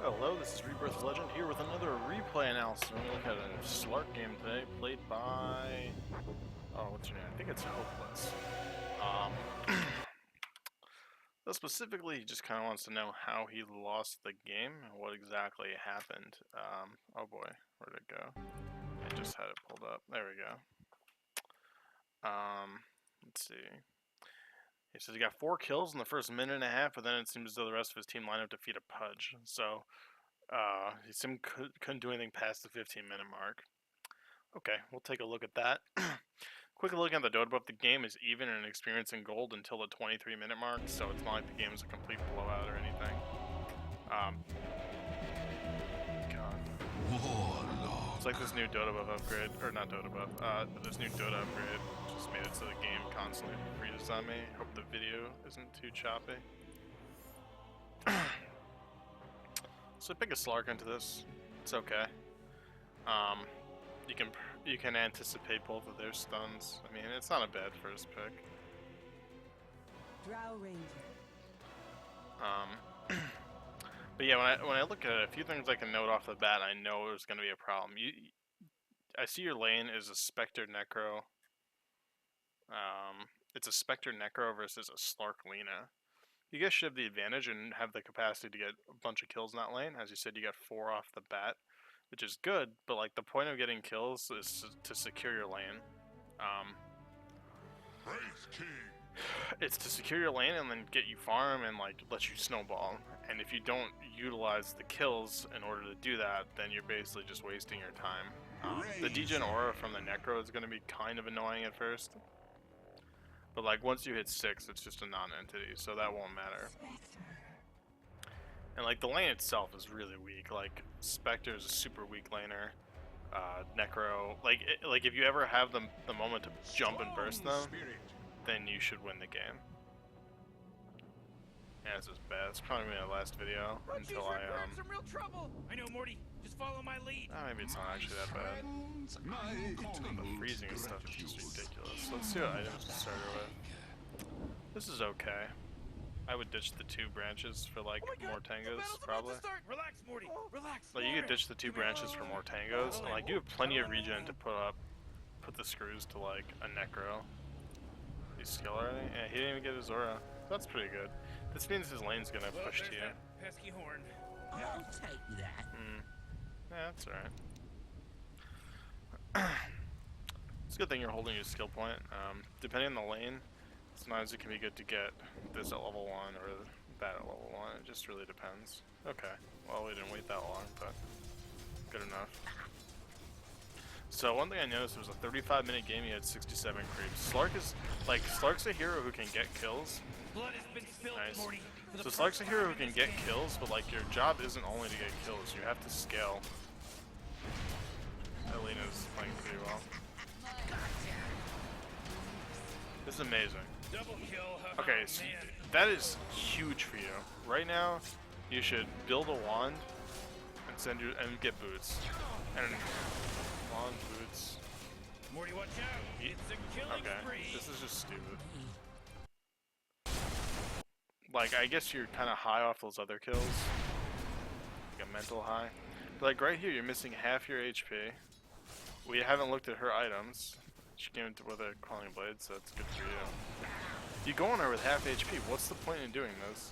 Hello, this is Rebirth Legend here with another replay analysis. We're going to look at a Slark game today, played by... Oh, what's your name? I think it's Hopeless. So specifically, he just kind of wants to know how he lost the game and what exactly happened. Oh boy, where'd it go? I just had it pulled up. There we go. Let's see. He says he got 4 kills in the first minute and a half, but then it seems as though the rest of his team lined up to defeat a Pudge. So, he couldn't do anything past the 15-minute mark. Okay, we'll take a look at that. Quick look at the Dota buff. The game is even and experiencing gold until the 23-minute mark, so it's not like the game is a complete blowout or anything. God. It's like this new Dota buff upgrade, or not Dota buff, this new Dota upgrade just made it so the game constantly freezes on me. Hope the video isn't too choppy. So pick a Slark into this. It's okay. You can anticipate both of their stuns. I mean, it's not a bad first pick. Drow Ranger. But yeah, when I look at it, a few things I can note off the bat, I know there's going to be a problem. I see your lane is a Spectre Necro. It's a Spectre Necro versus a Slark Lina. You guys should have the advantage and have the capacity to get a bunch of kills in that lane. As you said, you got 4 off the bat, which is good, but like the point of getting kills is to secure your lane. It's to secure your lane and then get you farm and like let you snowball. And if you don't utilize the kills in order to do that, then you're basically just wasting your time. The degen aura from the Necro is going to be kind of annoying at first. But like once you hit 6, it's just a non-entity, so that won't matter. And like the lane itself is really weak. Like Spectre is a super weak laner. Necro, like if you ever have the moment to jump and burst them, then you should win the game. Yeah, this is bad. It's probably gonna be my last video until I some real trouble. I know, Morty. Just follow my lead. Maybe it's not actually that bad. The freezing and stuff is just ridiculous. Let's see what items to start her with. This is okay. I would ditch the 2 branches for like more tangos, probably. Relax, Morty. Relax. Like you could ditch the 2 branches for more tangos, and like you have plenty of regen to put the screws to like a Necro. He's skill already? Yeah, he didn't even get his aura. That's pretty good. This means his lane's gonna push to you. Pesky horn. I'll take that. Yeah, that's alright. It's a good thing you're holding your skill point. Depending on the lane, sometimes it can be good to get this at level 1 or that at level 1. It just really depends. Okay, well we didn't wait that long, but good enough. So one thing I noticed was a 35-minute game, he had 67 creeps. Slark's a hero who can get kills. Blood has been spilled, Nice. Morty. So Slark's a hero who can get kills, but like your job isn't only to get kills, you have to scale. Alina's playing pretty well. This is amazing. Double kill. Okay, so that is huge for you. Right now, you should build a wand and get boots. And wand, boots. Morty, watch out. It's a killing spree. This is just stupid. Like, I guess you're kind of high off those other kills. Like a mental high. But like right here, you're missing half your HP. We haven't looked at her items. She came into with a Quelling Blade, so that's good for you. You go on her with half HP, what's the point in doing this?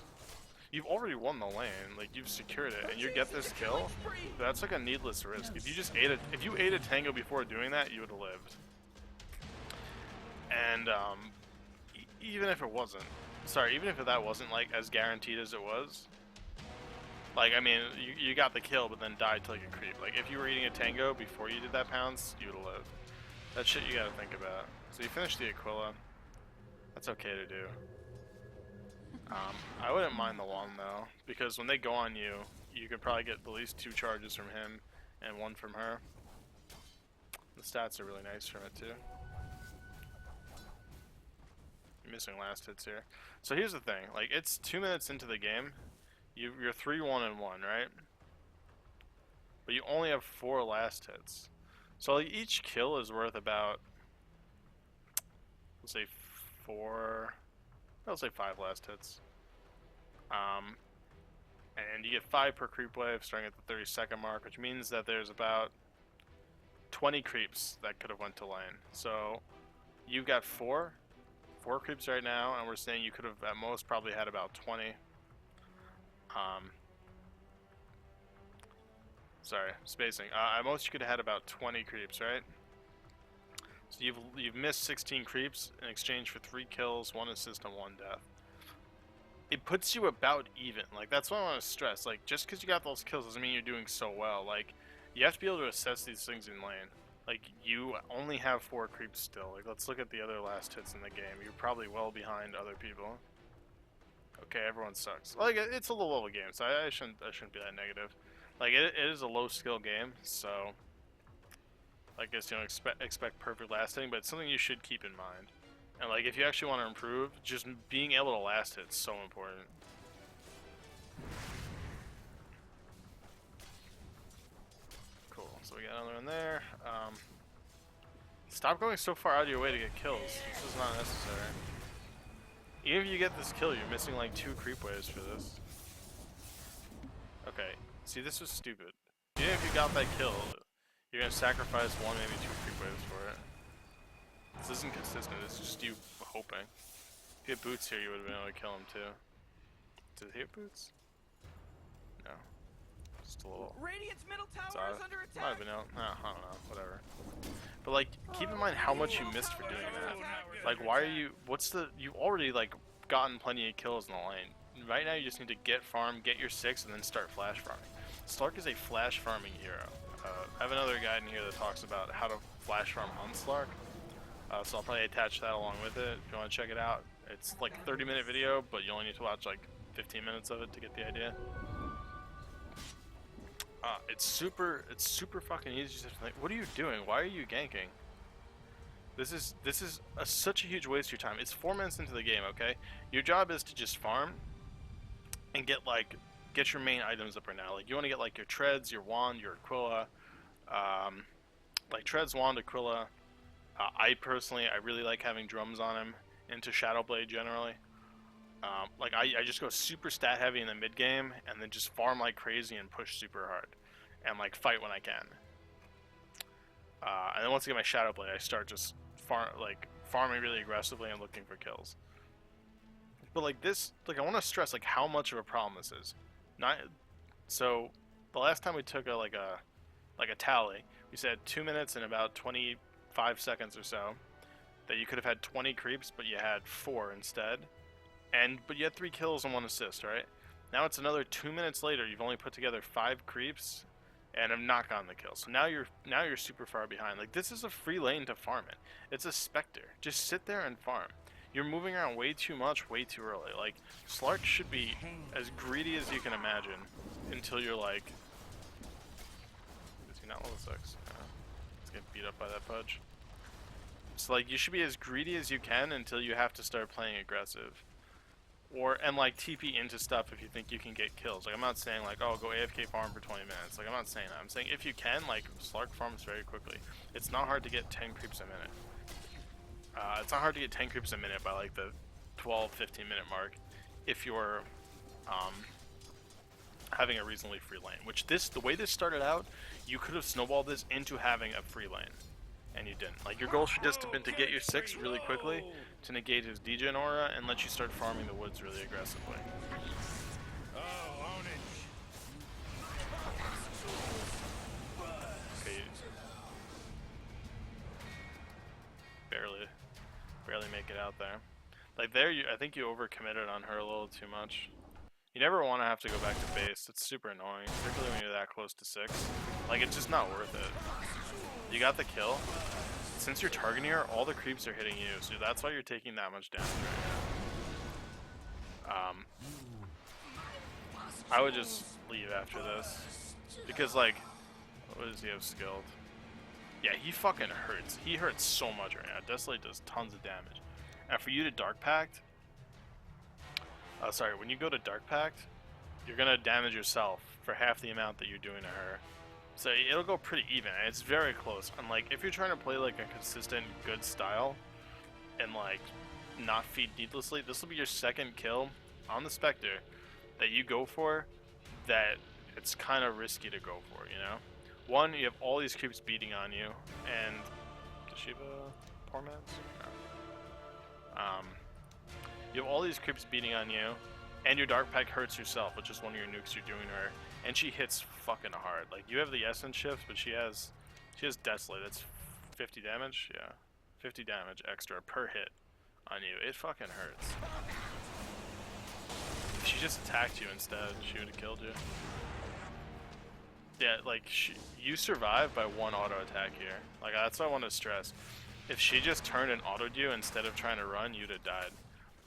You've already won the lane, like you've secured it, and you get this kill? That's like a needless risk. If you just if you ate a tango before doing that, you would have lived. And even if it wasn't, even if that wasn't like as guaranteed as it was, like I mean, you got the kill, but then died to like a creep. Like if you were eating a tango before you did that pounce, you would have lived. That's shit you gotta think about. So you finished the Aquila. That's okay to do. I wouldn't mind the wand though, because when they go on you, you could probably get at least 2 charges from him and 1 from her. The stats are really nice from it too. You're missing last hits here. So here's the thing, like it's 2 minutes into the game, you're 3-1-1, right? But you only have 4 last hits. So like, each kill is worth about, let's say 4, I'll say 5 last hits. And and you get 5 per creep wave starting at the 30-second mark, which means that there's about 20 creeps that could have went to lane. So you've got 4 creeps right now, and we're saying you could have at most probably had about 20. Sorry, spacing. At most you could have had about 20 creeps, right? So you've missed 16 creeps in exchange for 3 kills, 1 assist, and 1 death. It puts you about even. Like, that's what I want to stress. Like, just because you got those kills doesn't mean you're doing so well. Like, you have to be able to assess these things in lane. Like, you only have 4 creeps still. Like, let's look at the other last hits in the game. You're probably well behind other people. Okay, everyone sucks. Like, it's a low level game, so I shouldn't be that negative. Like, it is a low skill game, so I guess you don't expect perfect lasting, but it's something you should keep in mind. And like, if you actually want to improve, just being able to last hit's so important. Cool. So we got another one there. Stop going so far out of your way to get kills. This is not necessary. Even if you get this kill, you're missing like 2 creep waves for this. Okay. See, this was stupid. Even if you got that kill, you're gonna sacrifice 1, maybe 2 creep waves for it. This isn't consistent, it's just you hoping. If you had boots here, you would have been able to kill him too. Did he have boots? No. Just a little. Radiant's middle tower is under Might have attack. been out. No, I don't know, whatever. But like, keep in mind how much you missed for doing that. Like, why are you, you've already like gotten plenty of kills in the lane. Right now you just need to get farm, get your 6, and then start flash farming. Slark is a flash farming hero. I have another guide in here that talks about how to flash farm on Slark. So I'll probably attach that along with it if you want to check it out. It's like a 30-minute video, but you only need to watch like 15 minutes of it to get the idea. It's super fucking easy. Just like, what are you doing? Why are you ganking? This is such a huge waste of your time. It's 4 minutes into the game, okay? Your job is to just farm and get your main items up right now. Like, you want to get like your treads, your wand, your Aquila, like treads, wand, Aquila. I personally, I really like having drums on him into Shadowblade generally. Like, I just go super stat heavy in the mid game and then just farm like crazy and push super hard and like fight when I can. And then once I get my Shadowblade, I start just farming really aggressively and looking for kills. But like this, like, I want to stress like how much of a problem this is. So the last time we took a tally, we said 2 minutes and about 25 seconds or so that you could have had 20 creeps, but you had 4 instead. But you had 3 kills and 1 assist, right? Now it's another 2 minutes later. You've only put together 5 creeps and have not gotten the kill. So now you're super far behind. Like, this is a free lane to farm it. It's a Spectre. Just sit there and farm. You're moving around way too much, way too early. Like, Slark should be as greedy as you can imagine until you're like... Is he not level 6? He's getting beat up by that fudge. So, like, you should be as greedy as you can until you have to start playing aggressive. And like TP into stuff if you think you can get kills. Like, I'm not saying like, oh, go AFK farm for 20 minutes. Like, I'm not saying that. I'm saying if you can, like, Slark farms very quickly. It's not hard to get 10 creeps a minute. It's not hard to get 10 creeps a minute by like the 12-15 minute mark if you're having a reasonably free lane. Which the way this started out, you could have snowballed this into having a free lane. And you didn't. Like, your goal should just have been to get your 6 really quickly to negate his degen aura and let you start farming the woods really aggressively. Okay. Barely make it out there. Like, there, I think you overcommitted on her a little too much. You never want to have to go back to base. It's super annoying, particularly when you're that close to 6. Like, it's just not worth it. You got the kill. Since you're targeting her, all the creeps are hitting you, so that's why you're taking that much damage right now. I would just leave after this. Because, like, what does he have skilled? Yeah, he fucking hurts. He hurts so much right now. Desolate does tons of damage. And for you to Dark Pact... sorry, when you go to Dark Pact, you're gonna damage yourself for half the amount that you're doing to her. So it'll go pretty even, and it's very close. And like, if you're trying to play like a consistent, good style, and like, not feed needlessly, this will be your second kill on the Spectre that you go for that it's kind of risky to go for, you know? One, you have all these creeps beating on you, and does she have a poor man's? No. You have all these creeps beating on you, and your Dark Pack hurts yourself, which is one of your nukes you're doing to her, and she hits fucking hard. Like, you have the Essence shift, but she has Desolate. That's 50 damage? Yeah. 50 damage extra per hit on you. It fucking hurts. If she just attacked you instead, she would have killed you. Yeah, like, you survive by one auto attack here. Like, that's what I want to stress. If she just turned and autoed you instead of trying to run, you'd have died.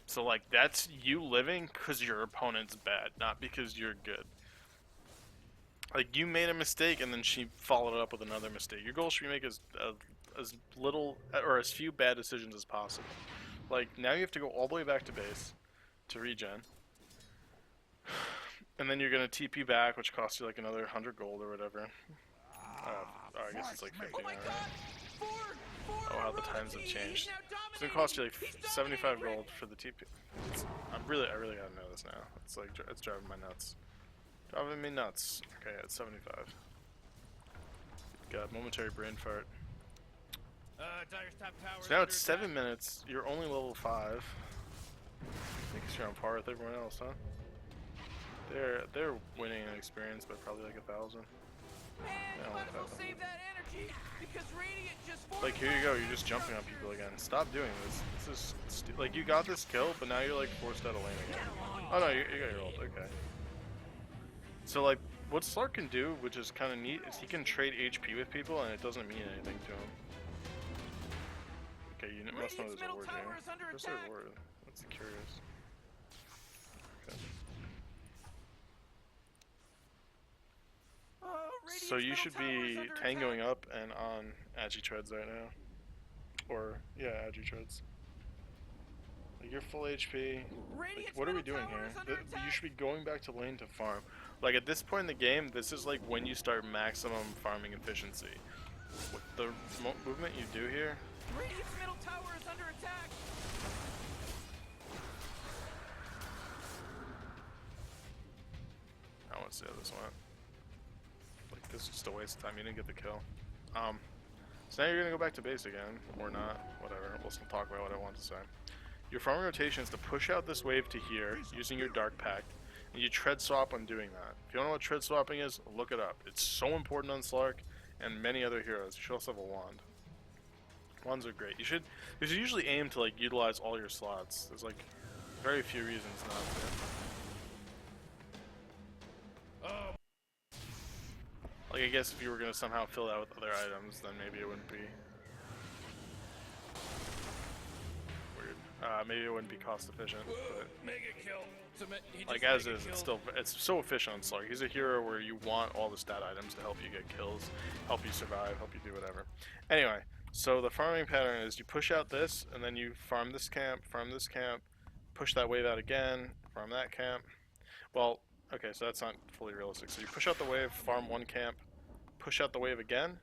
So, like, that's you living because your opponent's bad, not because you're good. Like, you made a mistake and then she followed it up with another mistake. Your goal should be make as little or as few bad decisions as possible. Like, now you have to go all the way back to base to regen. And then you're going to TP back, which costs you like another 100 gold or whatever. I guess it's like 50 now, right? Oh, how the times have changed. It's going to cost you like 75 gold for the TP. I really gotta know this now. It's like, it's driving my nuts. Driving me nuts. Okay, it's 75. God, momentary brain fart. Dyer's top tower. So now it's 7 minutes. You're only level 5. I think you're on par with everyone else, huh? They're winning in experience by probably like 1,000. Like, here you go. You're just jumping on people again. Stop doing this. This is like, you got this kill, but now you're like forced out of lane again. Oh no, you got your ult. Okay. So like, what Slark can do, which is kind of neat, is he can trade HP with people, and it doesn't mean anything to him. Okay, you must know there's a ward here. Where's their ward? That's curious. Okay. So you should be tangoing up and on Agi Treads right now. Or, yeah, Agi Treads. Like, you're full HP. Like, what are we doing here? You should be going back to lane to farm. Like, at this point in the game, this is like when you start maximum farming efficiency. With the movement you do here. Radiant's middle tower is under attack. I want to see how this went. Like, this is just a waste of time. You didn't get the kill. So now you're gonna go back to base again, or not. Whatever. We'll still talk about what I want to say. Your farming rotation is to push out this wave to here using your Dark Pact, and you tread swap when doing that. If you don't know what tread swapping is, look it up. It's so important on Slark and many other heroes. You should also have a wand. Wands are great. You should usually aim to like utilize all your slots. There's like very few reasons not to. Like, I guess if you were gonna somehow fill that with other items, then maybe it wouldn't be weird. Maybe it wouldn't be cost efficient. But Mega kill. like as is, it's so efficient on Slark. He's a hero where you want all the stat items to help you get kills, help you survive, help you do whatever. Anyway, so the farming pattern is you push out this, and then you farm this camp, push that wave out again, farm that camp. Well, okay, so that's not fully realistic. So you push out the wave, farm one camp, push out the wave again,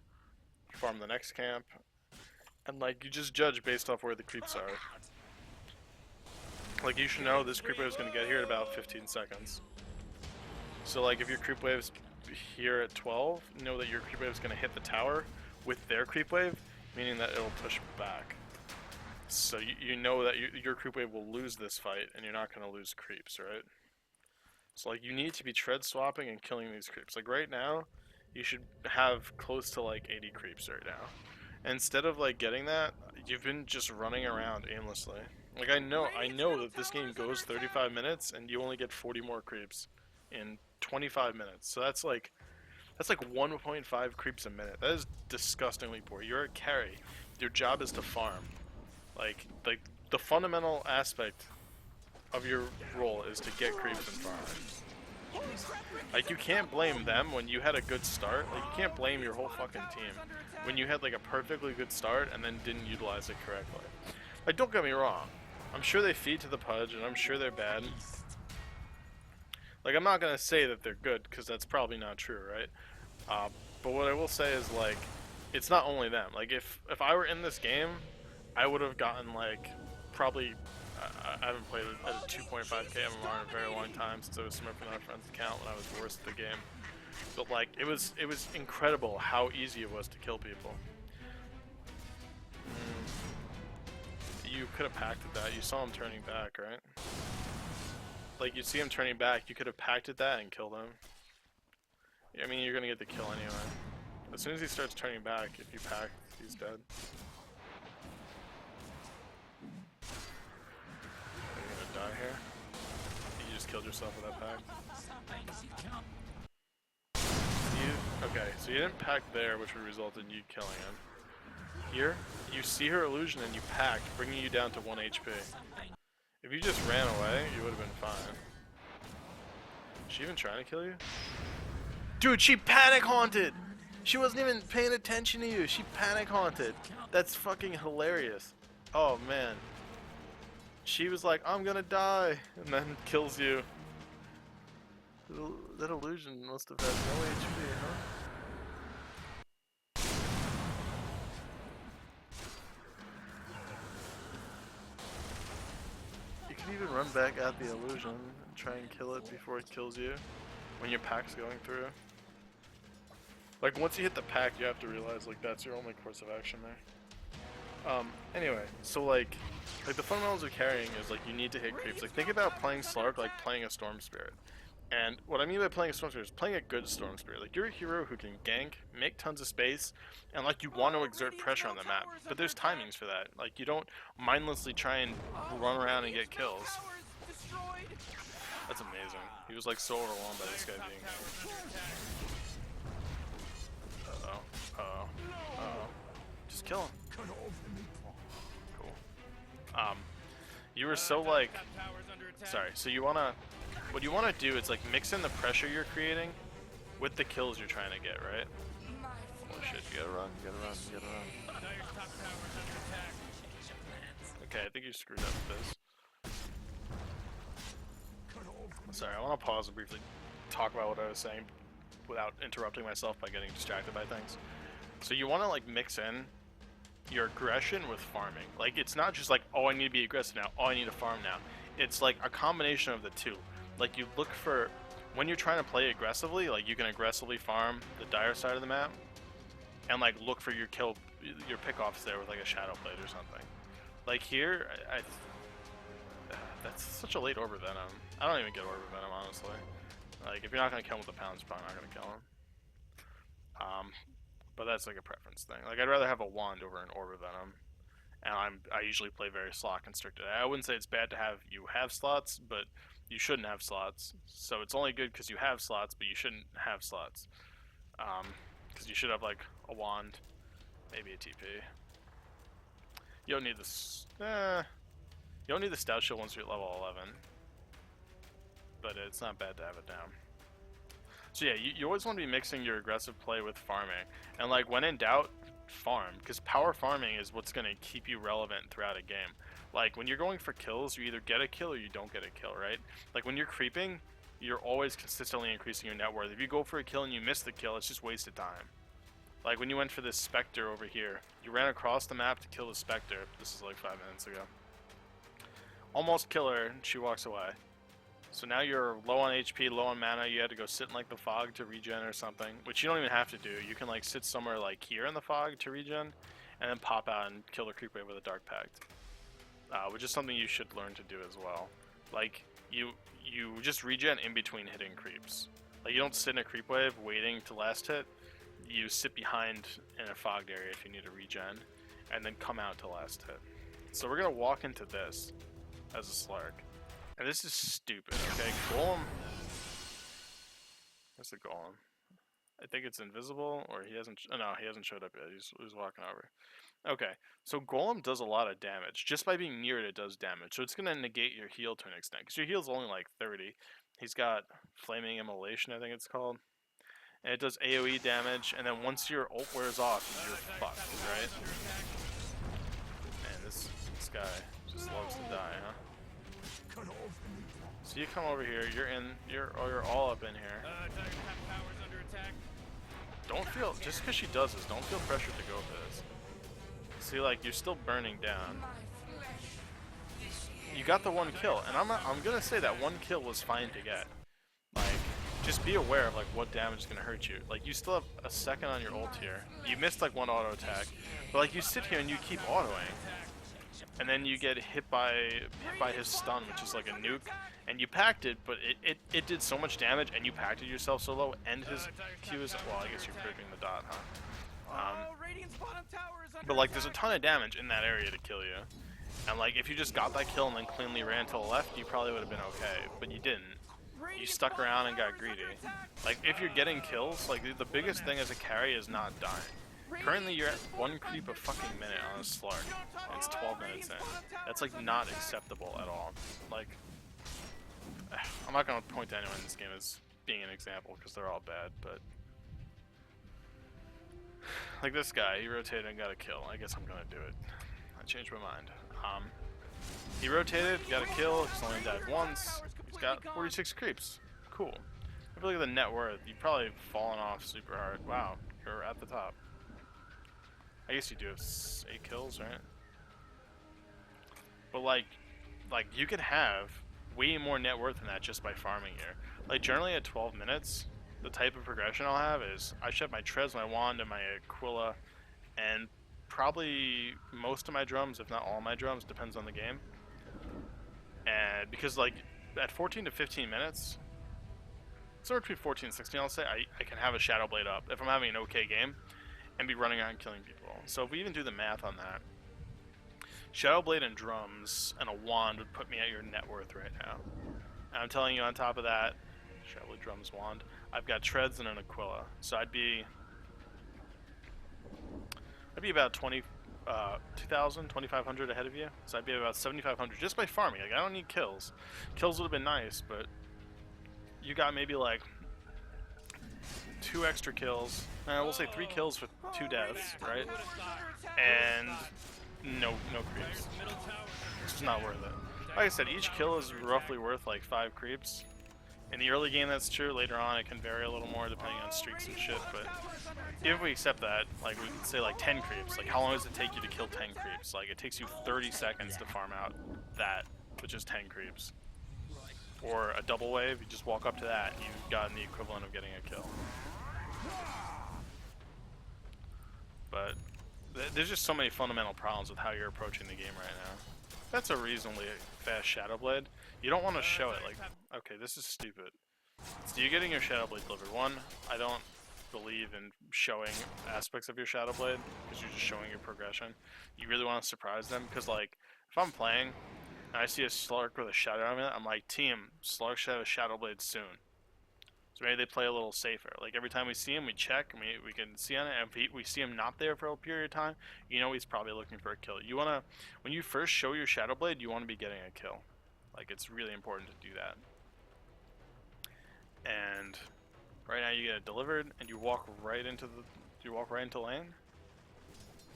farm the next camp, and like you just judge based off where the creeps are. Like, you should know this creep wave is going to get here in about 15 seconds. So like, if your creep wave's here at 12, know that your creep wave is going to hit the tower with their creep wave, meaning that it'll push back. So you know that your creep wave will lose this fight, and you're not going to lose creeps, right? So like, you need to be tread swapping and killing these creeps. Like right now, you should have close to like 80 creeps right now. And instead of like getting that, you've been just running around aimlessly. Like, I know that this game goes 35 minutes and you only get 40 more creeps in 25 minutes. So that's like 1.5 creeps a minute. That is disgustingly poor. You're a carry. Your job is to farm. Like the fundamental aspect of your role is to get creeps and farm. Like, you can't blame them when you had a good start. Like, you can't blame your whole fucking team when you had like a perfectly good start and then didn't utilize it correctly. Like, don't get me wrong. I'm sure they feed to the Pudge, and I'm sure they're bad. Like, I'm not gonna say that they're good, because that's probably not true, right? But what I will say is, like, it's not only them. Like, if I were in this game, I would have gotten, like, probably I haven't played at a 2.5k MMR in a very long time since I was smurfing on a friend's account when I was worst at the game. But like, it was incredible how easy it was to kill people. You could have packed at that. You saw him turning back, right? Like, you see him turning back, you could have packed at that and killed him. I mean, you're gonna get the kill anyway. As soon as he starts turning back, if you pack, he's dead. Are you gonna die here? You just killed yourself with that pack. Okay, so you didn't pack there, which would result in you killing him. Here, you see her illusion and you packed, bringing you down to 1 HP. If you just ran away, you would have been fine. Is she even trying to kill you? Dude, she panic haunted! She wasn't even paying attention to you. She panic haunted. That's fucking hilarious. Oh man. She was like, I'm gonna die, and then kills you. That illusion must have had no HP, huh? You can even run back at the illusion and try and kill it before it kills you when your pack's going through. Like, once you hit the pack, you have to realize, like, that's your only course of action there. Anyway, so, like the fundamentals of carrying is, like, you need to hit creeps. Like, think about playing Slark like playing a Storm Spirit. And what I mean by playing a Storm Spirit is playing a good Storm Spirit. Like, you're a hero who can gank, make tons of space, and, like, you want to exert pressure on the map. But there's timings for that. Like, you don't mindlessly try and run around and get kills. That's amazing. He was, like, so overwhelmed by this guy being here. Just kill him. Cool. You were so like, sorry. So you wanna, what you wanna do is like mix in the pressure you're creating with the kills you're trying to get, right? Oh shit! You gotta run. You gotta run. You gotta run. Okay, I think you screwed up with this. Sorry, I want to pause and briefly talk about what I was saying without interrupting myself by getting distracted by things. So you want to like mix in your aggression with farming. Like, it's not just like, oh, I need to be aggressive now, oh, I need to farm now. It's like a combination of the two. Like, you look for, when you're trying to play aggressively, like you can aggressively farm the dire side of the map and like look for your pickoffs there with like a shadow blade or something. Like here, that's such a late Orb Venom. I don't even get Orb Venom, honestly. Like, if you're not gonna kill him with the pounds, you're probably not gonna kill him. But that's like a preference thing. Like, I'd rather have a wand over an Orb Venom, and I usually play very slot constricted. I wouldn't say it's bad to have slots, but you shouldn't have slots. So it's only good because you have slots, but you shouldn't have slots. Because you should have like a wand, maybe a TP. You don't need this. You don't need the stout shield once you're at level 11, but it's not bad to have it down. So yeah, you always want to be mixing your aggressive play with farming, and like when in doubt, farm, because power farming is what's going to keep you relevant throughout a game. Like, when you're going for kills, you either get a kill or you don't get a kill, right? Like, when you're creeping, you're always consistently increasing your net worth. If you go for a kill and you miss the kill, it's just wasted time. Like, when you went for this Spectre over here, you ran across the map to kill the Spectre. This is like 5 minutes ago. Almost kill her, and she walks away. So now you're low on HP, low on mana, you had to go sit in like the fog to regen or something, which you don't even have to do. You can like sit somewhere like here in the fog to regen, and then pop out and kill the creep wave with a Dark Pact. Which is something you should learn to do as well. Like, you just regen in between hitting creeps. Like, you don't sit in a creep wave waiting to last hit. You sit behind in a fogged area if you need to regen, and then come out to last hit. So we're gonna walk into this as a Slark. And this is stupid, okay? Golem. Where's the Golem? I think it's invisible, or he hasn't. Oh, no, he hasn't showed up yet. He's walking over. Okay, so Golem does a lot of damage. Just by being near it, it does damage. So it's going to negate your heal to an extent, because your heal's only like 30. He's got Flaming Immolation, I think it's called. And it does AoE damage, and then once your ult wears off, you're fucked, right? Man, this guy just loves to die, huh? So you come over here, you're all up in here. Don't feel, just because she does this, don't feel pressured to go for this. See, like, you're still burning down. you got the one kill, and I'm gonna say that one kill was fine to get. Like, just be aware of like what damage is gonna hurt you. Like, you still have a second on your ult here. You missed like one auto attack, but like you sit here and you keep autoing, and then you get hit by his stun, which is like a nuke, and you packed it, but it did so much damage, and you packed it yourself so low, and his Q is, well, I guess you're proving the dot, huh? Radiant's bottom tower is under But like, there's a ton of damage in that area to kill you. And like, if you just got that kill and then cleanly ran to the left, you probably would have been okay. But you didn't. You stuck around and got greedy. Like, if you're getting kills, like, the biggest thing as a carry is not dying. Currently, you're at 1 creep a fucking minute on a Slark. And it's 12 minutes in. That's like not acceptable at all. Like, I'm not gonna point to anyone in this game as being an example because they're all bad, but like this guy, he rotated and got a kill. I guess I'm gonna do it. I changed my mind. He rotated, got a kill, he's only died once, he's got 46 creeps. Cool. If you look at the net worth, you've probably fallen off super hard. Wow, you're at the top. I guess you do have 8 kills, right? But like you could have way more net worth than that just by farming here. Like, generally at 12 minutes, the type of progression I'll have is I should have my Trez, my Wand, and my Aquila, and probably most of my drums, if not all my drums, depends on the game. And because like at 14 to 15 minutes, somewhere between 14 and 16, I'll say, I can have a Shadow Blade up if I'm having an okay game and be running around killing people. So if we even do the math on that, Shadow Blade and drums and a wand would put me at your net worth right now. And I'm telling you, on top of that, Shadow Blade, drums, wand, I've got Treads and an Aquila. So I'd be about 2,000, 2,500 ahead of you. So I'd be about 7,500 just by farming. Like, I don't need kills. Kills would have been nice, but you got maybe like 2 extra kills. We'll say 3 kills with 2 deaths, right? And no creeps. It's just not worth it. Like I said, each kill is roughly worth like 5 creeps. In the early game, that's true. Later on, it can vary a little more depending on streaks and shit. But even if we accept that, like, we could say like 10 creeps. Like, how long does it take you to kill 10 creeps? Like, it takes you 30 seconds to farm out that, which is 10 creeps. Or a double wave, you just walk up to that, and you've gotten the equivalent of getting a kill. But there's just so many fundamental problems with how you're approaching the game right now. That's a reasonably fast Shadow Blade. You don't want to show it like, okay, this is stupid. So you're getting your Shadow Blade delivered. One, I don't believe in showing aspects of your Shadow Blade because you're just showing your progression. You really want to surprise them because, like, if I'm playing and I see a Slark with a Shadow on it, I'm like, team, Slark should have a Shadow Blade soon. So maybe they play a little safer. Like, every time we see him, we check, and we can see on it, and if we see him not there for a period of time, you know he's probably looking for a kill. You want to, when you first show your Shadow Blade, you want to be getting a kill. Like, it's really important to do that. And right now you get it delivered, and you walk right into lane.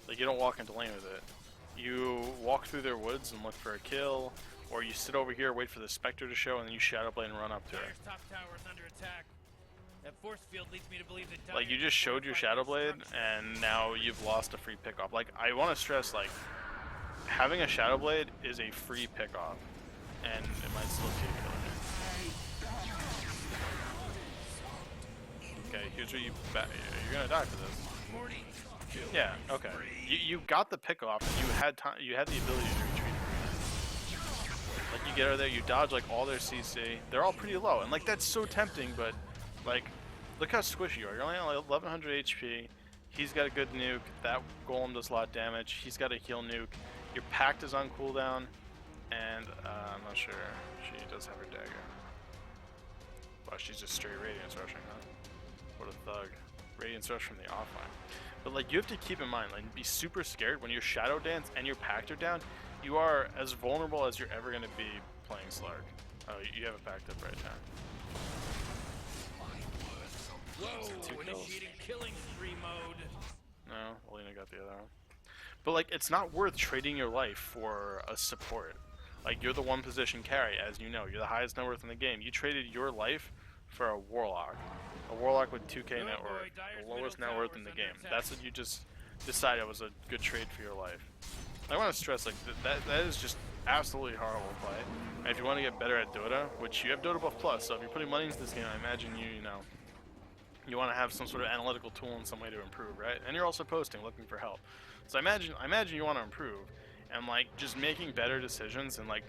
Like, you don't walk into lane with it. You walk through their woods and look for a kill, or you sit over here, wait for the Spectre to show, and then you Shadow Blade and run up to her. Top tower is under attack. That force field leads me to believe that Like, you just showed your Shadow Blade, and now you've lost a free pickoff. Like, I want to stress, like, having a Shadow Blade is a free pickoff, and it might still be a killer. Okay, here's where you're gonna die for this. Yeah, okay. You got the pickoff, and you had time. You had the ability to retreat. Like, you get over there, you dodge like all their CC. They're all pretty low, and like that's so tempting, but like, look how squishy you are. You're only on like 1100 HP. He's got a good nuke. That golem does a lot of damage. He's got a heal nuke. Your pact is on cooldown, and I'm not sure. She does have her dagger. Wow, she's just straight Radiance rushing, huh? What a thug. Radiance rush from the offline. But like, you have to keep in mind, like, be super scared when your Shadow Dance and your pact are down. You are as vulnerable as you're ever going to be playing Slark. Oh, you have a pact up right now. Whoa, initiating killing spree mode. No, Alina got the other one. But like, it's not worth trading your life for a support. Like, you're the one position carry, as you know. You're the highest net worth in the game. You traded your life for a Warlock. A Warlock with 2k net worth. The lowest net worth in the game. That's what you just decided was a good trade for your life. I want to stress, like, that is just absolutely horrible play. And if you want to get better at Dota, which you have Dota Buff Plus, so if you're putting money into this game, I imagine you know, you want to have some sort of analytical tool and some way to improve, right? And you're also posting, looking for help. So I imagine you want to improve, and like just making better decisions and like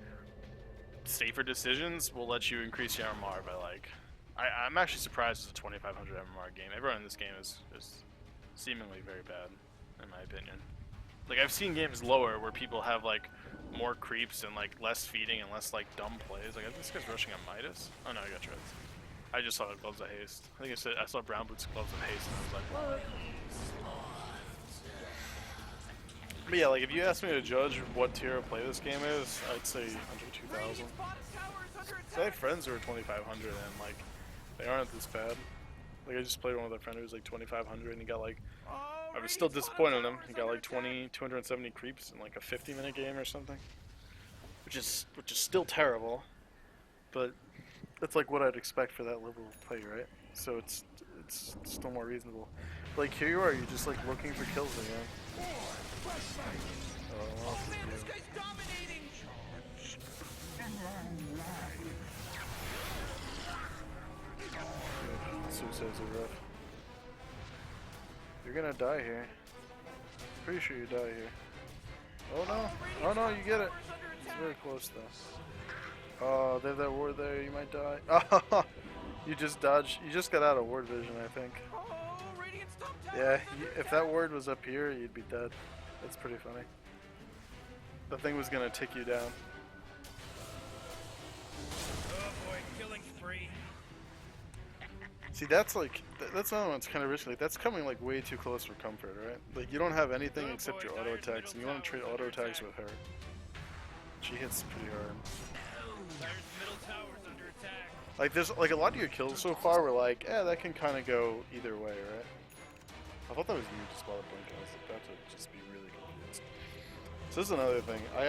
safer decisions will let you increase your MMR by like. I'm actually surprised it's a 2500 MMR game. Everyone in this game is seemingly very bad, in my opinion. Like I've seen games lower where people have like more creeps and like less feeding and less like dumb plays. Like this guy's rushing a Midas. Oh no, I got treads. I just saw gloves of haste. I think I saw brown boots gloves of haste and I was like, what? But yeah, like if you ask me to judge what tier of play this game is, I'd say under 2000. So I have friends who are 2500 and like they aren't this bad. Like I just played one with a friend who was like 2500 and he got like, I was still disappointed in him. He got like 270 creeps in like a 50-minute game or something, which is still terrible, but that's like what I'd expect for that level of play, right? So it's still more reasonable. Like here you are, you're just like looking for kills again. Oh, Man, this guy's dominating. Suicides are rough. You're gonna die here. Pretty sure you die here. Oh no! Oh no, you get it! It's very close though. Oh, they have that ward there, you might die. Oh, you just dodged. You just got out of ward vision, I think. Oh, Radiant's top tower. Yeah, if that ward was up here, you'd be dead. That's pretty funny. The thing was gonna tick you down. Oh boy, killing spree. See, that's like, that's another one that's kind of risky. Like, that's coming like way too close for comfort, right? Like you don't have anything except your auto attacks, and you want to trade auto attacks with her. She hits pretty hard. Dire's middle tower's under attack. Like there's like a lot of your kills so far were like, that can kind of go either way, right? I thought that was you just while blink. I was about to just be really confused. So this is another thing. I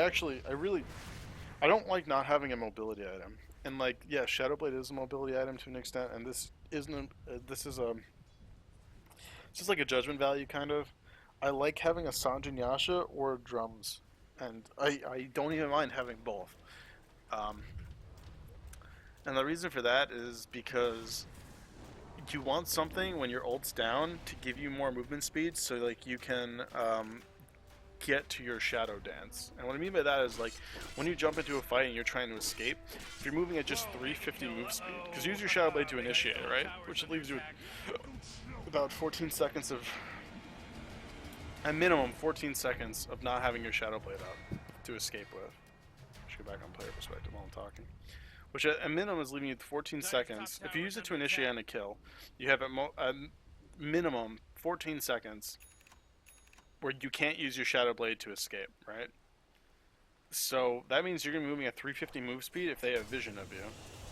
don't like not having a mobility item. And like, yeah, Shadowblade is a mobility item to an extent, and this isn't. This is it's just like a judgment value kind of. I like having a Sanjin Yasha or drums, and I don't even mind having both. And the reason for that is because you want something when your ult's down to give you more movement speed, so like you can get to your shadow dance. And what I mean by that is like when you jump into a fight and you're trying to escape, if you're moving at just 350 move speed, because use your shadow blade to initiate it, right? Which leaves you about 14 seconds of, at minimum 14 seconds of not having your shadow blade up to escape with. I should go back on player perspective while I'm talking. Which at minimum is leaving you 14 seconds. If you use it to initiate on a kill, you have at minimum 14 seconds where you can't use your Shadow Blade to escape, right? So that means you're going to be moving at 350 move speed if they have vision of you.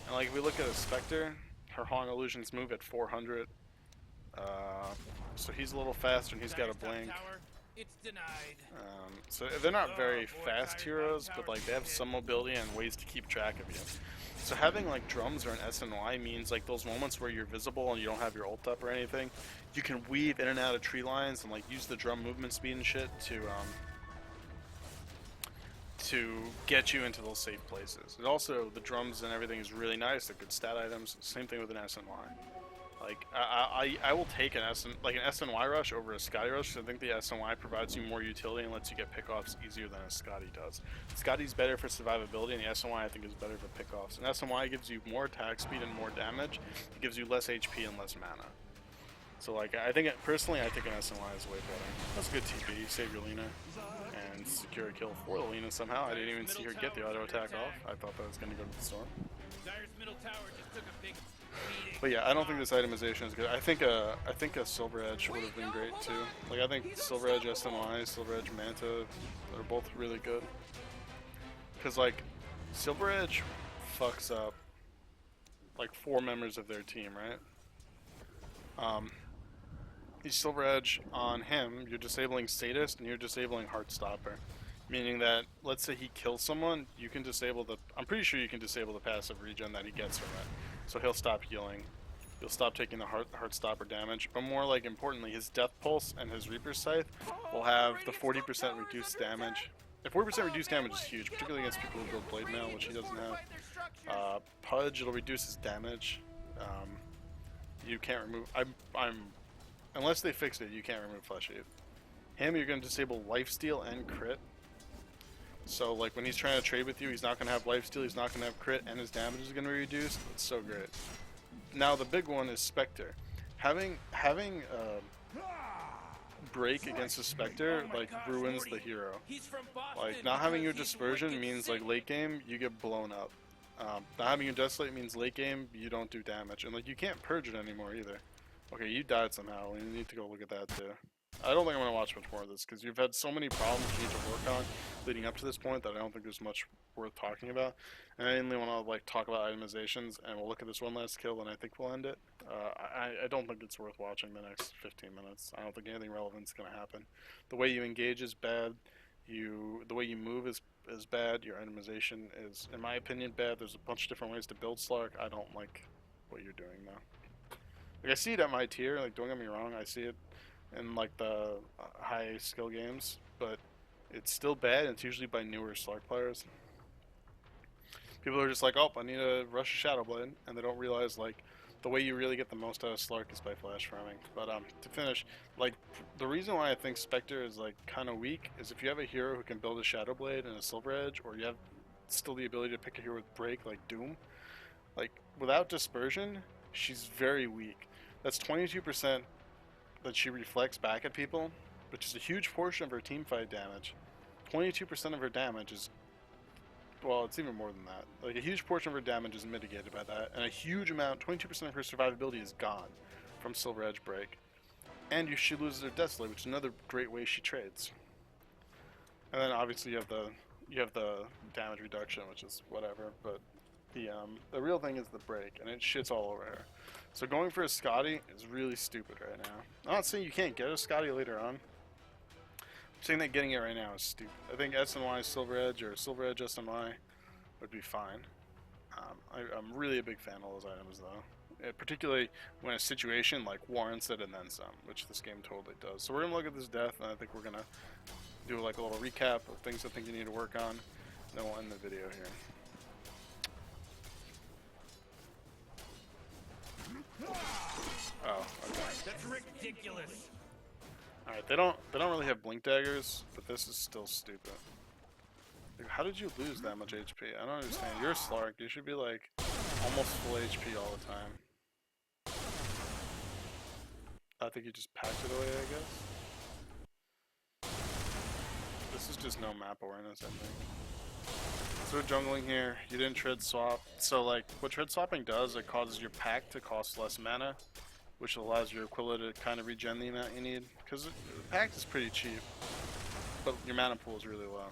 And like if we look at a Spectre, her Hong Illusions move at 400. So he's a little faster and he's got a blink. It's denied. So they're not very fast heroes, but like they have some mobility and ways to keep track of you. So having like drums or an SNY means like those moments where you're visible and you don't have your ult up or anything, you can weave in and out of tree lines and like use the drum movement speed and shit to get you into those safe places. And also the drums and everything is really nice. They're good stat items. Same thing with an SNY. Like I will take an SNY rush over a Scotty rush. I think the SNY provides you more utility and lets you get pickoffs easier than a Scotty does. Scotty's better for survivability, and the SNY I think is better for pickoffs. And SNY gives you more attack speed and more damage. It gives you less HP and less mana. So like I think personally I think an SNY is way better. That's a good TP. You save your Lina and secure a kill for the Lina somehow. I didn't even see her get the auto attack off. I thought that was going to go to the storm. Dire's middle tower just took a big beating. But yeah, I don't think this itemization is good. I think a Silver Edge would have been great too. Like I think Silver Edge SNY, Silver Edge Manta, they're both really good. Cause like Silver Edge fucks up like 4 members of their team, right? He's Silver Edge on him, you're disabling Sadist and you're disabling Heartstopper. Meaning that, let's say he kills someone, you can disable I'm pretty sure you can disable the passive regen that he gets from it. So he'll stop healing. He'll stop taking the Heartstopper damage. But more like importantly, his Death Pulse and his Reaper's Scythe will have the 40% reduced damage. 40% reduced damage is huge, particularly against people who build Blade Mail, which he doesn't have. Pudge, it'll reduce his damage. You can't remove. Unless they fixed it, you can't remove Flesh Eve. Him, you're going to disable Lifesteal and Crit. So, like, when he's trying to trade with you, he's not going to have Lifesteal, he's not going to have Crit, and his damage is going to be reduced. It's so great. Now, the big one is Spectre. Having break against a Spectre, like, ruins the hero. Like, not having your Dispersion means, like, late game, you get blown up. Not having your Desolate means late game, you don't do damage. And, like, you can't Purge it anymore, either. Okay, you died somehow. We need to go look at that, too. I don't think I'm going to watch much more of this, because you've had so many problems you need to work on leading up to this point that I don't think there's much worth talking about. And I mainly want to, like, talk about itemizations, and we'll look at this one last kill, and I think we'll end it. I don't think it's worth watching the next 15 minutes. I don't think anything relevant is going to happen. The way you engage is bad. The way you move is bad. Your itemization is, in my opinion, bad. There's a bunch of different ways to build Slark. I don't like what you're doing, though. Like, I see it at my tier. Like, don't get me wrong. I see it in, like, the high skill games, but it's still bad, and it's usually by newer Slark players. People are just like, oh, I need to rush a Shadow Blade, and they don't realize, like, the way you really get the most out of Slark is by flash farming. But to finish, like, the reason why I think Spectre is, like, kind of weak is if you have a hero who can build a Shadow Blade and a Silver Edge, or you have still the ability to pick a hero with break like Doom, like, without Dispersion, she's very weak. That's 22% that she reflects back at people, which is a huge portion of her teamfight damage. 22% of her damage is, well, it's even more than that. Like, a huge portion of her damage is mitigated by that, and a huge amount, 22% of her survivability is gone from Silver Edge break. And she loses her Desolate, which is another great way she trades. And then obviously you have the damage reduction, which is whatever, but the real thing is the break, and it shits all over her. So going for a Scotty is really stupid right now. I'm not saying you can't get a Scotty later on. I'm saying that getting it right now is stupid. I think SNY Silver Edge or Silver Edge SNY would be fine. I'm really a big fan of those items, though. Particularly when a situation like warrants it and then some, which this game totally does. So we're going to look at this death, and I think we're going to do like a little recap of things I think you need to work on. And then we'll end the video here. Oh, okay. That's ridiculous. Alright, they don't really have blink daggers, but this is still stupid. Like, how did you lose that much HP? I don't understand. You're a Slark. You should be like almost full HP all the time. I think you just packed it away, I guess. This is just no map awareness, I think. So we're jungling here. You didn't tread swap. So like, what tread swapping does, it causes your pack to cost less mana, which allows your Aquila to kind of regen the amount you need. Because the pack is pretty cheap, but your mana pool is really low.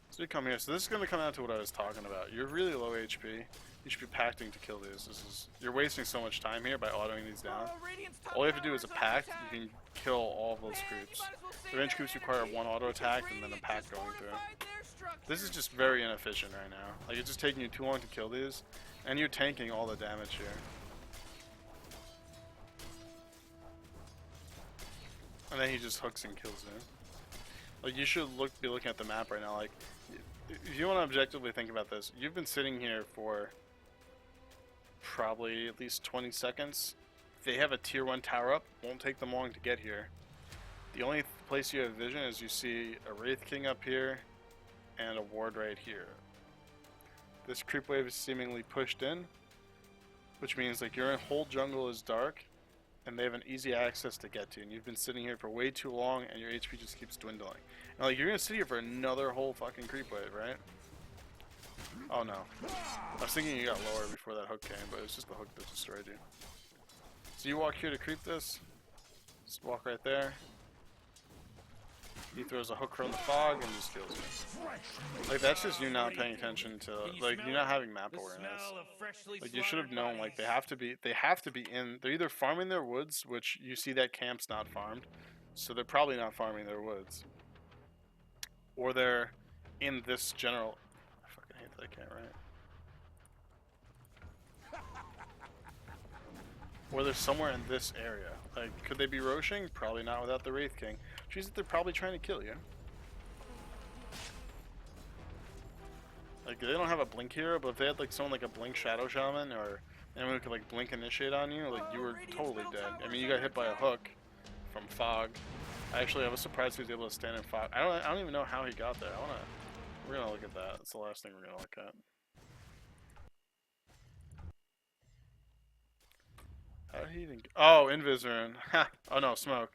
So you come here. So this is going to come down to what I was talking about. You're really low HP. You should be pacting to kill these. You're wasting so much time here by autoing these down. All you have to do is a pact. You can kill all of those creeps. The range creeps require one auto attack and then a pact going through. This is just very inefficient right now. Like, it's just taking you too long to kill these, and you're tanking all the damage here. And then he just hooks and kills you. Like, you should be looking at the map right now. Like, if you want to objectively think about this, you've been sitting here for probably at least 20 seconds. If they have a tier 1 tower up, won't take them long to get here. The only place you have vision is you see a Wraith King up here and a ward right here. This creep wave is seemingly pushed in, which means like your whole jungle is dark and they have an easy access to get to, and you've been sitting here for way too long and your HP just keeps dwindling. And like, you're gonna sit here for another whole fucking creep wave, right? Oh no. I was thinking you got lower before that hook came, but it was just the hook that destroyed you. So you walk here to creep this, just walk right there. He throws a hook from the fog and just kills you. Like, that's just you not paying attention to, like, you're not having map awareness. Like, you should have known, like, they have to be in, they're either farming their woods, which you see that camp's not farmed, so they're probably not farming their woods. Or they're in this general, I fucking hate that I can't, right? Or they're somewhere in this area. Like, could they be roshing? Probably not without the Wraith King. Which means that they're probably trying to kill you. Like, they don't have a blink hero, but if they had like someone like a blink shadow shaman or anyone who could like blink initiate on you, like you were totally dead. I mean, you got hit by a hook from fog. I was surprised he was able to stand in fog. I don't even know how he got there. We're gonna look at that. That's the last thing we're gonna look at. How did he even? Oh, Invisarin. Ha! Oh no, smoke.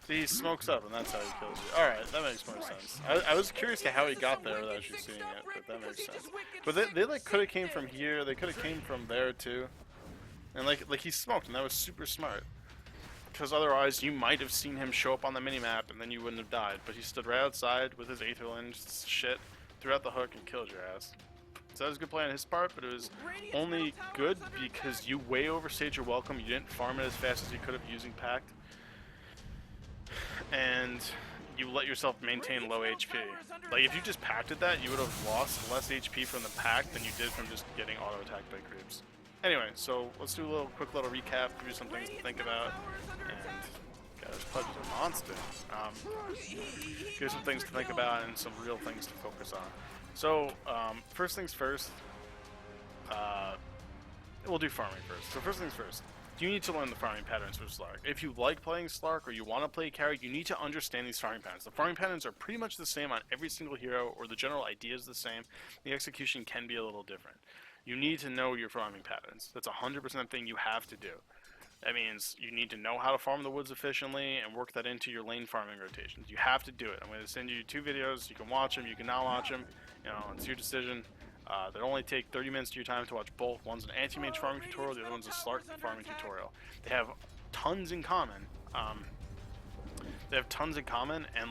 See, he smokes up, and that's how he kills you. Alright, that makes more sense. I was curious to how he got there without actually seeing it, but that makes sense. But they like, could have came from here, they could have came from there, too. And, like, he smoked, and that was super smart. Because otherwise, you might have seen him show up on the minimap, and then you wouldn't have died. But he stood right outside with his Aetherland shit, threw out the hook, and killed your ass. So that was a good play on his part, but it was only good because you way overstayed your welcome, you didn't farm it as fast as you could have using Pact. And you let yourself maintain low HP. Like, if you just pacted that, you would have lost less HP from the pact than you did from just getting auto-attacked by creeps. Anyway, so let's do a quick little recap, give you some things to think about, and God, this pledge is a monster. Give you some things to think about and some real things to focus on. So, first things first, we'll do farming first. So first things first. You need to learn the farming patterns for Slark. If you like playing Slark or you want to play carry, you need to understand these farming patterns. The farming patterns are pretty much the same on every single hero, or the general idea is the same. The execution can be a little different. You need to know your farming patterns. That's a 100% thing you have to do. That means you need to know how to farm the woods efficiently and work that into your lane farming rotations. You have to do it. I'm going to send you 2 videos. You can watch them. You can not watch them. You know, it's your decision. They only take 30 minutes of your time to watch both. One's an anti-mage farming tutorial, the other one's a Slark farming tutorial. They have tons in common. And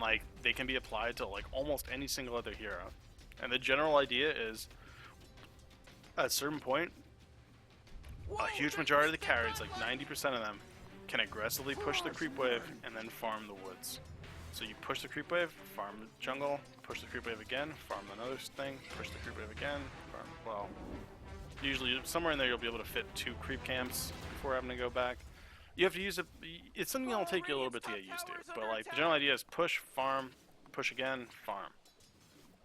like they can be applied to like almost any single other hero. And the general idea is, at a certain point, a huge majority of the carries, like 90% of them, can aggressively push the creep wave and then farm the woods. So you push the creep wave, farm the jungle, push the creep wave again, farm another thing, push the creep wave again, farm, well, usually somewhere in there you'll be able to fit 2 creep camps before having to go back. You have to use it, it's something that'll take you a little bit to get used to, but like the general idea is push, farm, push again, farm.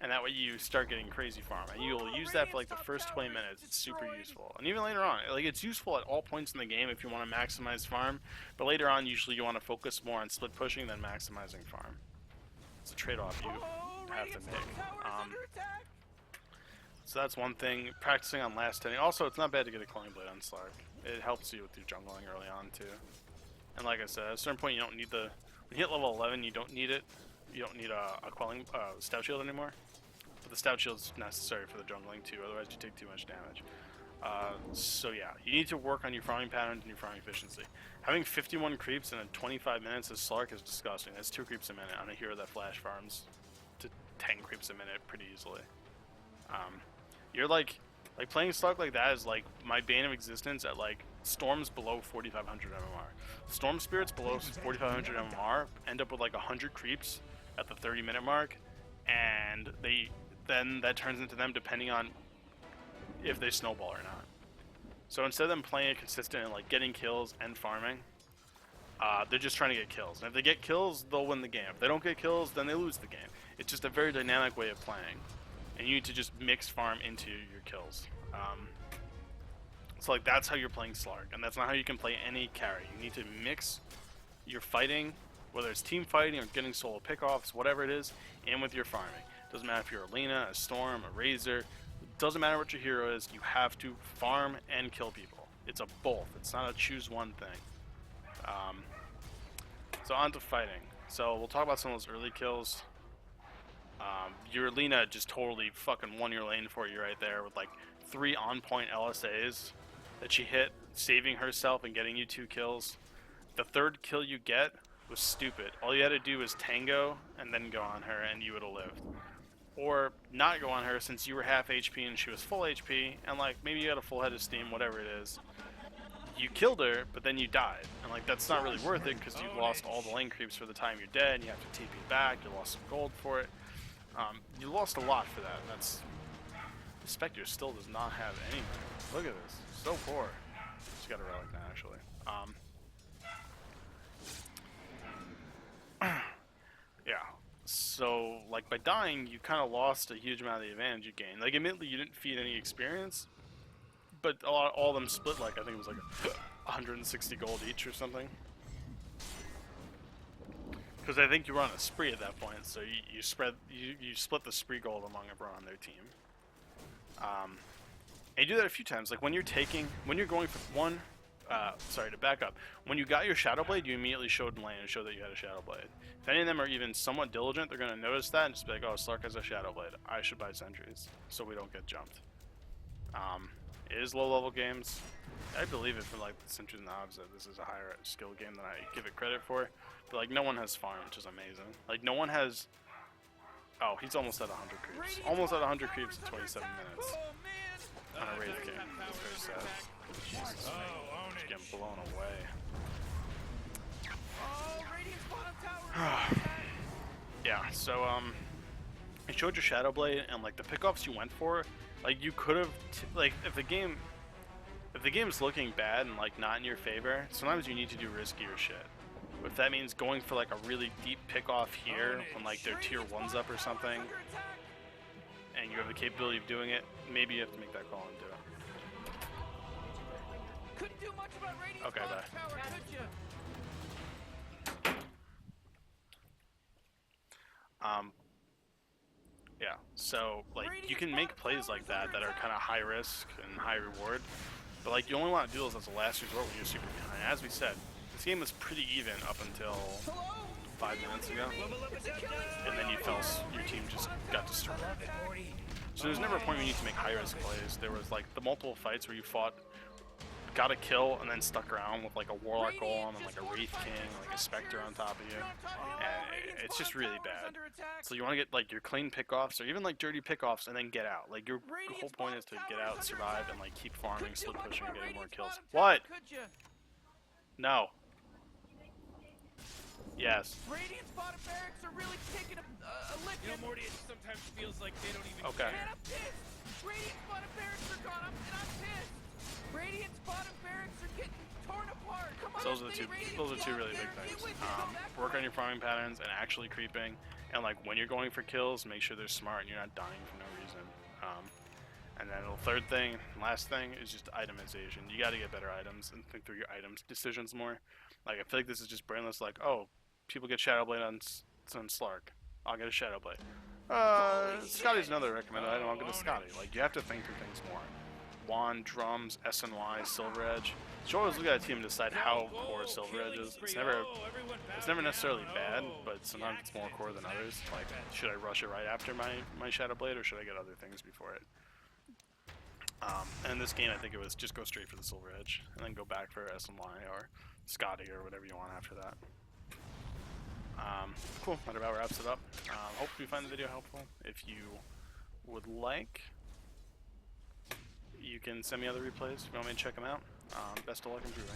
And that way you start getting crazy farm, and you'll use that for like the first 20 minutes. It's super useful, and even later on, like it's useful at all points in the game if you want to maximize farm. But later on, usually you want to focus more on split pushing than maximizing farm. It's a trade-off you have to make. So that's one thing. Practicing on last hitting. Also, it's not bad to get a Cloning Blade on Slark. It helps you with your jungling early on too. And like I said, at a certain point, you don't need the. When you hit level 11, you don't need it. You don't need a quelling stout shield anymore. But the stout shield is necessary for the jungling too, otherwise you take too much damage. So yeah, you need to work on your farming patterns and your farming efficiency. Having 51 creeps in 25 minutes as Slark is disgusting. That's 2 creeps a minute on a hero that flash farms to 10 creeps a minute pretty easily. You're like playing Slark like that is like my bane of existence at like storms below 4,500 MMR. Storm spirits below 4,500 MMR end up with like 100 creeps at the 30-minute mark, and then that turns into them depending on if they snowball or not. So instead of them playing it consistent and like getting kills and farming, they're just trying to get kills. And if they get kills, they'll win the game. If they don't get kills, then they lose the game. It's just a very dynamic way of playing, and you need to just mix farm into your kills. So like that's how you're playing Slark, and that's not how you can play any carry. You need to mix your fighting, whether it's team fighting or getting solo pickoffs, whatever it is, and with your farming. Doesn't matter if you're a Lena, a Storm, a Razor. Doesn't matter what your hero is. You have to farm and kill people. It's a both. It's not a choose one thing. So on to fighting. So we'll talk about some of those early kills. Your Lena just totally fucking won your lane for you right there with like 3 on-point LSAs that she hit, saving herself and getting you 2 kills. The 3rd kill you get was stupid. All you had to do was tango and then go on her and you would have lived. Or not go on her since you were half HP and she was full HP, and like maybe you had a full head of steam, whatever it is. You killed her, but then you died. And like that's not really worth it because you lost all the lane creeps for the time you're dead, and you have to TP back, you lost some gold for it. You lost a lot for that. That's Spectre still does not have anything. Look at this. So poor. She's got a relic now, actually. Yeah. So So, like, by dying, you kind of lost a huge amount of the advantage you gained. Like, admittedly, you didn't feed any experience, but all of them split, like, I think it was like 160 gold each or something. Because I think you were on a spree at that point, so you split the spree gold among everyone on their team. And you do that a few times. Like when you're going for one, sorry, to back up. When you got your Shadow Blade, you immediately showed in lane and showed that you had a Shadow Blade. If any of them are even somewhat diligent, they're going to notice that and just be like, oh, Slark has a Shadow Blade. I should buy sentries so we don't get jumped. It is low-level games. I believe it for like the sentries and the Hobbs that this is a higher skill game than I give it credit for. But like no one has farm, which is amazing. Like no one has... Oh, he's almost at 100 creeps. Almost at 100 creeps in 27 minutes. On a Wraith game. It's very sad. Jesus, just getting blown away. Yeah, so it showed your Shadow Blade and like the pickoffs you went for, like you could have like if the game's looking bad and like not in your favor, sometimes you need to do riskier shit. If that means going for like a really deep pickoff here when like their tier 1's up or something, and you have the capability of doing it, maybe you have to make that call and do it. Okay, bye. Yeah, so like you can make plays like that are kind of high risk and high reward, but like you only want to do those as a last resort when you're super behind. As we said, this game was pretty even up until 5 minutes ago, and then your team just got destroyed. So there's never a point where you need to make high risk plays. There was like the multiple fights where you got a kill and then stuck around with like a Warlock Golem and like a Wraith King, like a Spectre on top of you, and it's just really bad. So you want to get like your clean pickoffs or even like dirty pickoffs and then get out. Like your whole point is to get out, survive, and like keep farming, split pushing, and getting more kills. What? No. Yes. Radiant's bottom barracks are really taking a lick. You know, Morty, it sometimes feels like they don't even care. And I'm pissed. Radiant's bottom barracks are gone, and I'm pissed. Radiant's bottom barracks are getting torn apart. Come on, Those are two really big things. Work on your farming patterns and actually creeping, and like when you're going for kills, make sure they're smart and you're not dying for no reason. And then the third thing, last thing, is just itemization. You got to get better items and think through your items decisions more. Like I feel like this is just brainless. Like, oh, people get Shadow Blade on Slark. I'll get a Shadow Blade. Scotty's another recommended item. I'll get a Scotty. Like you have to think through things more. Wand, drums, SNY, Silver Edge. You always look at a team and decide how core Silver Edge is. It's never necessarily bad, but sometimes it's more core than others. Like, should I rush it right after my Shadow Blade, or should I get other things before it? And in this game, I think it was just go straight for the Silver Edge, and then go back for SNY or Scotty or whatever you want after that. Cool, that about wraps it up. Hope you find the video helpful. If you would like, you can send me other replays if you want me to check them out. Best of luck improving.